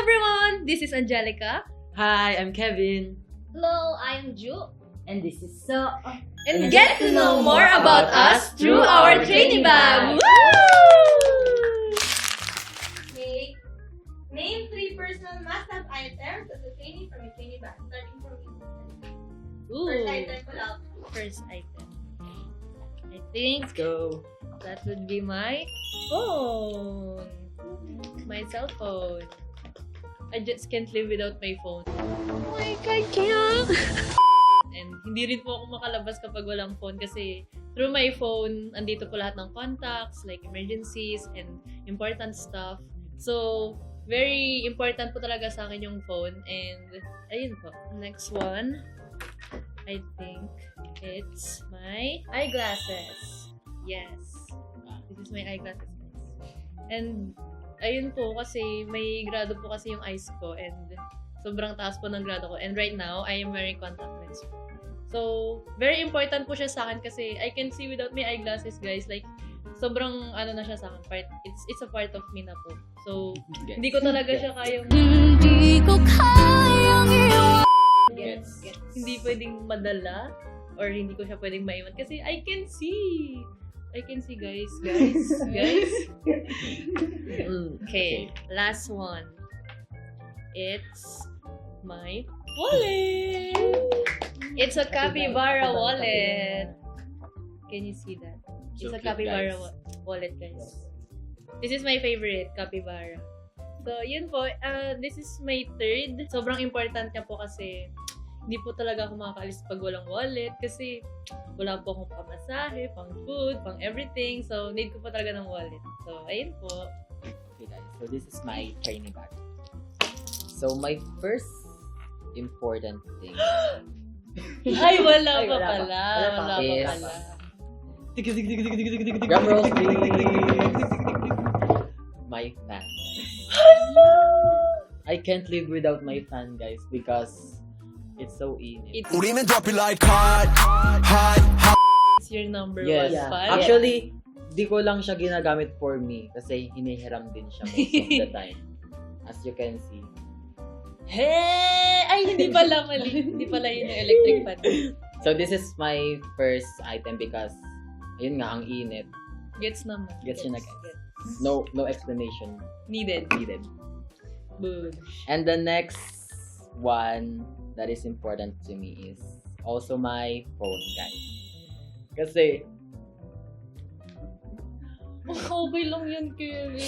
everyone! This is Angelica. Hi, I'm Kevin. Hello, I'm Ju. And this is So. And get to know more about us through our trainee bag! Woo! Okay. Name 3 personal must-have items as a trainee from a trainee bag. Starting from you. First item ko lang. First item. I think Let's go. that would be my phone. My cell phone. I just can't live without my phone. Oh my God, can't! And hindi rin po ako makalabas kapag walang phone kasi through my phone, andito po lahat ng contacts, like emergencies and important stuff. So, very important po talaga sa akin yung phone. And, ayun po. Next one, I think it's my eyeglasses. Yes. This is my eyeglasses. And, ayun po kasi may grado po kasi yung eyes ko and sobrang taas po ng grado ko. And right now, I am wearing contact lens. So, very important po siya sa akin kasi I can see without my eyeglasses, guys. Like, sobrang ano na siya sa akin. It's a part of me na po. So, hindi ko talaga siya kayang... Hindi ko kayang iwan. Yes. Hindi pwedeng madala or hindi ko siya pwedeng maiwan kasi I can see. I can see, guys. Guys. Okay, last one. It's my wallet. It's a capybara wallet. Can you see that? It's So a cute, capybara guys. wallet, guys. This is my favorite, capybara. So, yun po. This is my third. Sobrang important niya po kasi hindi po talaga ako makakaalis pag walang wallet kasi wala po akong pamasahe, pang food, pang everything. So, need ko po talaga ng wallet. So, ayun po. Okay guys, so this is my training bag. So my first important thing Ay, wala Ay, pa wala pa. pala. Wala pa. Wala pa Is- pala. drum rolls please. My fan. I can't live without my fan guys because it's so init. 우리는 drop it like hot. It's your number Yes. one fan. Actually, di ko lang siya ginagamit for me kasi hinihiram din siya most of the time. As you can see. Hey! Ay, hindi pala mali. Hindi pala yun yung electric fan. So this is my first item because ayun nga ang init. Gets naman. Gets yun na guys. No explanation Needed. needed. Good. And the next one that is important to me is also my phone, guys. Kasi, Okay lang yan, Kevin.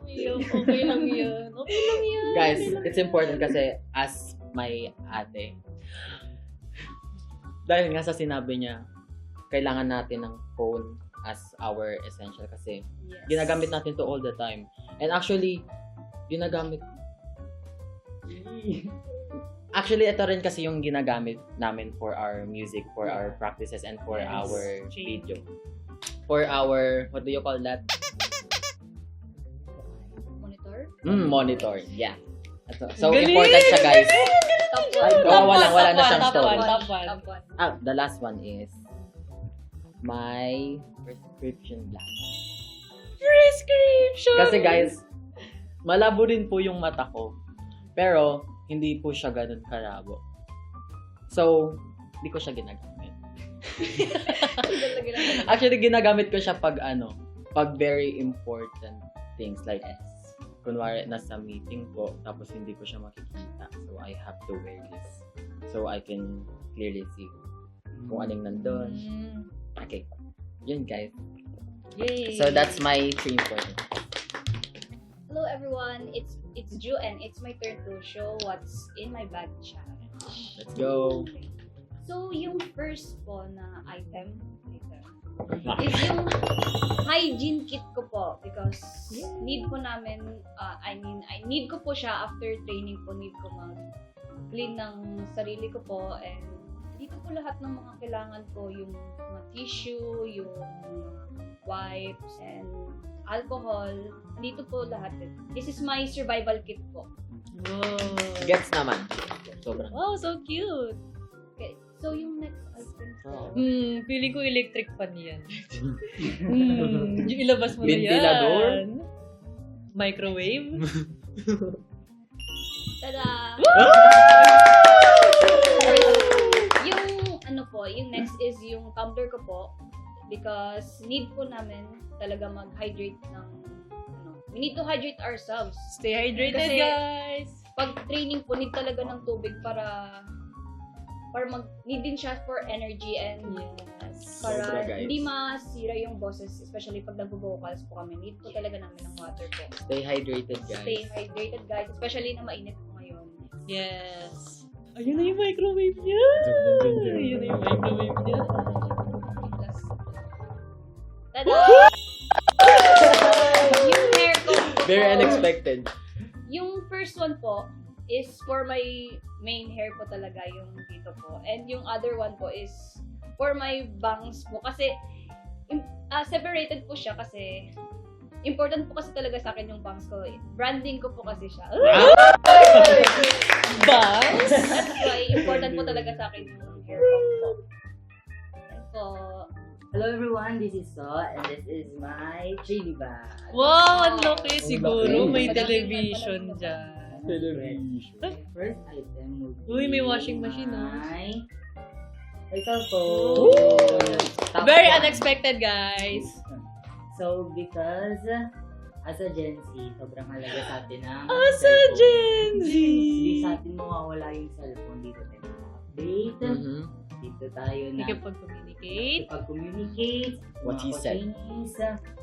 Okay lang yan. Okay lang yan. guys, it's important kasi as my ate, dahil nga sa sinabi niya, kailangan natin ng phone as our essential kasi Yes. ginagamit natin to all the time. And actually, Actually, ito rin kasi yung ginagamit namin for our music, for our practices, and for Yes. our Training. video. For our, what do you call that? Monitor. Monitor. Yeah. So, Galing! important siya, guys. Top Ay, 1. wala na siyang top story. one, top one. Top 1. Ah, the last one is my prescription glasses. Prescription! Kasi guys, malabo din po yung mata ko. Pero, hindi po siya ganun karabo. So, hindi ko siya ginagamit. Actually, ginagamit ko siya pag pag very important things like kunwari nasa meeting ko tapos hindi ko siya makikita. So, I have to wear this. So, I can clearly see kung anong nandun. Okay. Yun, guys. Yay! So, that's my 3 important. Hello everyone, it's Ju and it's my turn to show what's in my bag challenge. Let's go. So, yung first po na item is yung hygiene kit ko po because need po namin, I need ko po siya after training po, need ko mag-clean ng sarili ko po and dito po lahat ng mga kailangan ko, yung mga tissue, yung wipes and alcohol, dito po lahat. This is my survival kit po. Wow. Gets naman. Sobrang. Wow, so cute. Okay, so yung next item po, Feeling ko electric fan yan. Yung ilabas mo na Ventilador? yan. Microwave? Tada! Yung next is yung tumbler ko po because need po namin talaga mag-hydrate ng we need to hydrate ourselves. Stay hydrated, Kasi, guys! Pag training po, need talaga ng tubig para need din siya for energy and Yes. para Sobra, guys. hindi masira yung boses, especially pag nag-vocals po kami. Need po talaga namin ng water po. Stay hydrated, guys. Stay hydrated, guys, especially na mainit po ngayon. Yes. Ayun na yung microwave niya! Ayun na yung microwave niya. Tada! Yung hair ko po. Very unexpected. Yung first one po is for my main hair po talaga, yung dito po. And yung other one po is for my bangs po. Kasi separated po siya kasi important po kasi talaga sa akin yung bangs ko. Branding ko po kasi siya. Bangs? That's why important po talaga sa akin yung hair ko po. So, Hello everyone, this is So, and this is my chili bag. Wow, ang laki. Siguro laki. may Madami- television madami- dyan. Television. My first item will be Uy, may washing machine, oh. my cellphone. Top Very one. unexpected, guys. So, because as a Gen Z, sobrang halaga sa atin ang As a cellphone. Gen Z. Hindi sa atin mawawala yung cellphone. Dito tayo update. Mhm. Dito tayo na Nakipag-communicate. pag-communicate. What he said.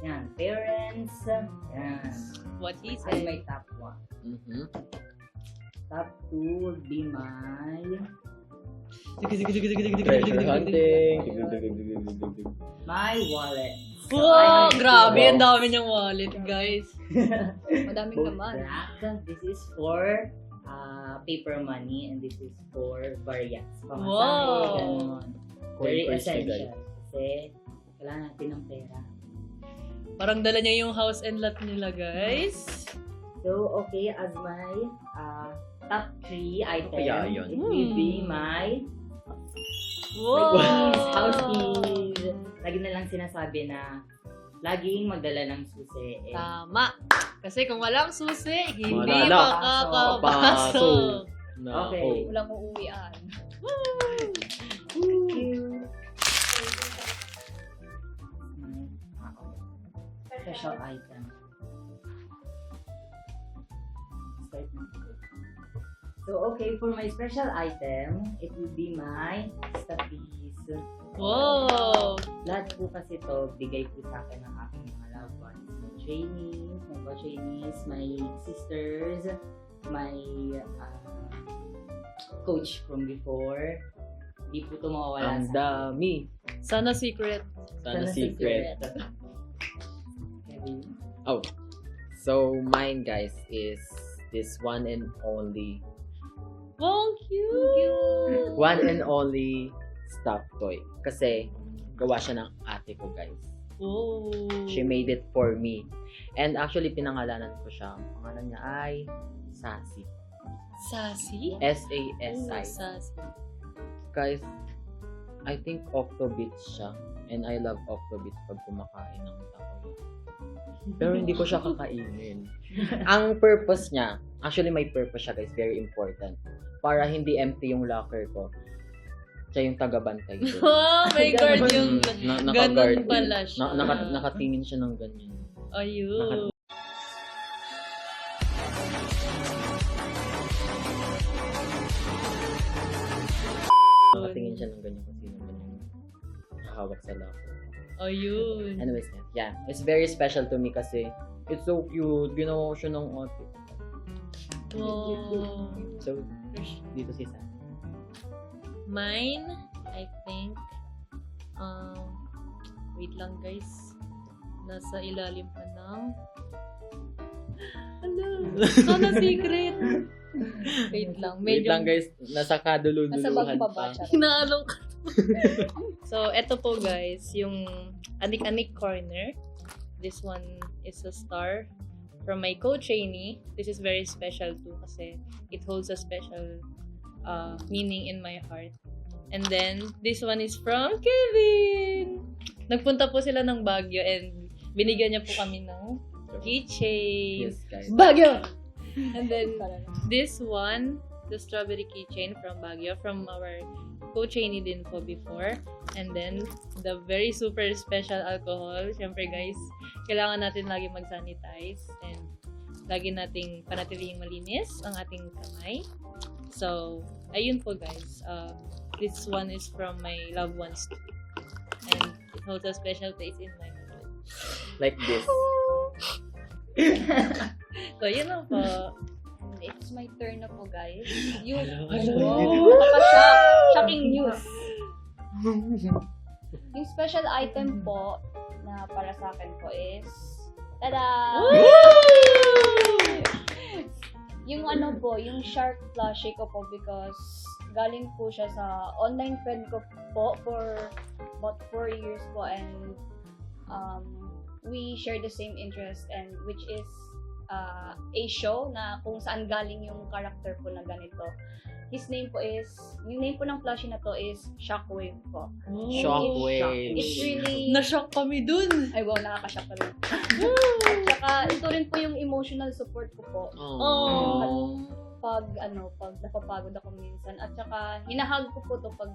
Yan, parents. Yan. What he Ay, said. may top 1. Mhm. Top 2 would be my Treasure hunting. my wallet. Wow, I- grabe. Ang dami niyang wallet, guys. madaming Both naman. black. This is for paper money and this is for variants. Pamasahe, Wow. ganon. Very Coin purse, essential. Kasi kailangan natin ng pera. Parang dala niya yung house and lot nila, guys. So, okay, as my top 3 item, kaya yun? it will be my Wow. house keys. Lagi na lang sinasabi na laging magdala ng susi. Tama. Kasi kung walang susi, hindi Wala. makakapasok. Okay. Walang uuwian. Special item. Start na. So, okay, for my special item, it will be my stuffies. Wow. Lahat po kasi to bigay po sa akin ng aking mga loved ones. My trainees, my sisters, my coach from before. Hindi po ito mawawala Ang sa dami. Sana secret. Sana secret. Okay. Oh. So, mine, guys, is this one and only Wow, cute. one and only stuffed toy. Kasi, gawa siya ng ate ko, guys. Oh. She made it for me. And actually, pinangalanan ko siya. Ang pangalan niya ay Sassy. Sassy? S-A-S-I. Oh, sassy. Guys, I think Octobits siya. And I love Octobits pag kumakain ng takoy. Pero hindi ko siya kakainin. Ang purpose niya, actually may purpose siya, guys. Very important. Para hindi empty yung locker ko. Siya yung taga-bantay doon. Oh, may guard yung naka-guard. ganun pala siya. Nakatingin siya ng ganyan. Ayun. Nakatingin siya ng ganyan kung sino man yung nakahawak sa locker. Ayun. Anyways, yeah. It's very special to me kasi it's so cute. Ginawa ko siya ng ate. Wow. So, dito si Sam. Mine, I think, wait lang guys. Nasa ilalim pa ng... Ano? Sana secret. Wait lang. Wait Medyo lang, guys. Nasa kaduluduluhan Nasa bag pa ba pa. siya? hinaalong ka. So, eto po guys, yung Anik-Anik Corner. This one is a star from my co-trainee. This is very special too kasi it holds a special meaning in my heart. And then, this one is from Kevin! Nagpunta po sila ng Baguio and binigyan niya po kami ng keychain. Yes, guys. Baguio! And then this one, the strawberry keychain from Baguio, from our co-trainee din po before. And then, the very super special alcohol. Siyempre guys, kailangan natin lagi mag-sanitize and lagi nating panatiling malinis ang ating kamay. So, ayun po guys. This one is from my loved ones too. And it holds a special place in my heart. Like this. So, yun lang po. It's my turn na po, guys. Yung Hello. shocking news. Yung special item po na para sa akin po is tada! Yung ano po, yung shark plushie ko po because galing po siya sa online friend ko po for about 4 years po and we share the same interest and which is a show na kung saan galing yung character po na ganito. His name po is, yung name po ng plushie na to is Shockwave po. Shockwave. It's really, Na-shock kami dun. ay wow, nakaka-shock ka rin. At saka ito rin po yung emotional support ko po. Oh. Pag napapagod ako minsan. At saka hinahag ko po to pag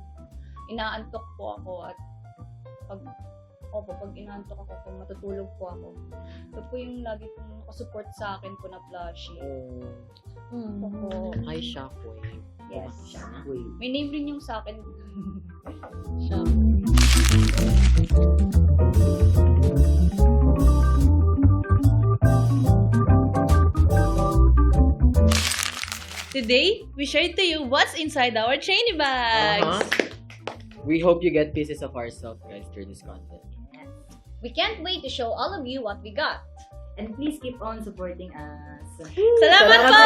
inaantok po ako at pag inaantok ako, pag matutulog po ako. Ito po yung lagi pong nakasupport sa akin po na plushie. Ito po. Hi, Shockwave. Yes. Shockwave. May name rin yung sa akin. Shock. Today, we shared to you what's inside our trainee bags. We hope you get pieces of ourselves, guys, through this content. We can't wait to show all of you what we got. And please keep on supporting us. Salamat po!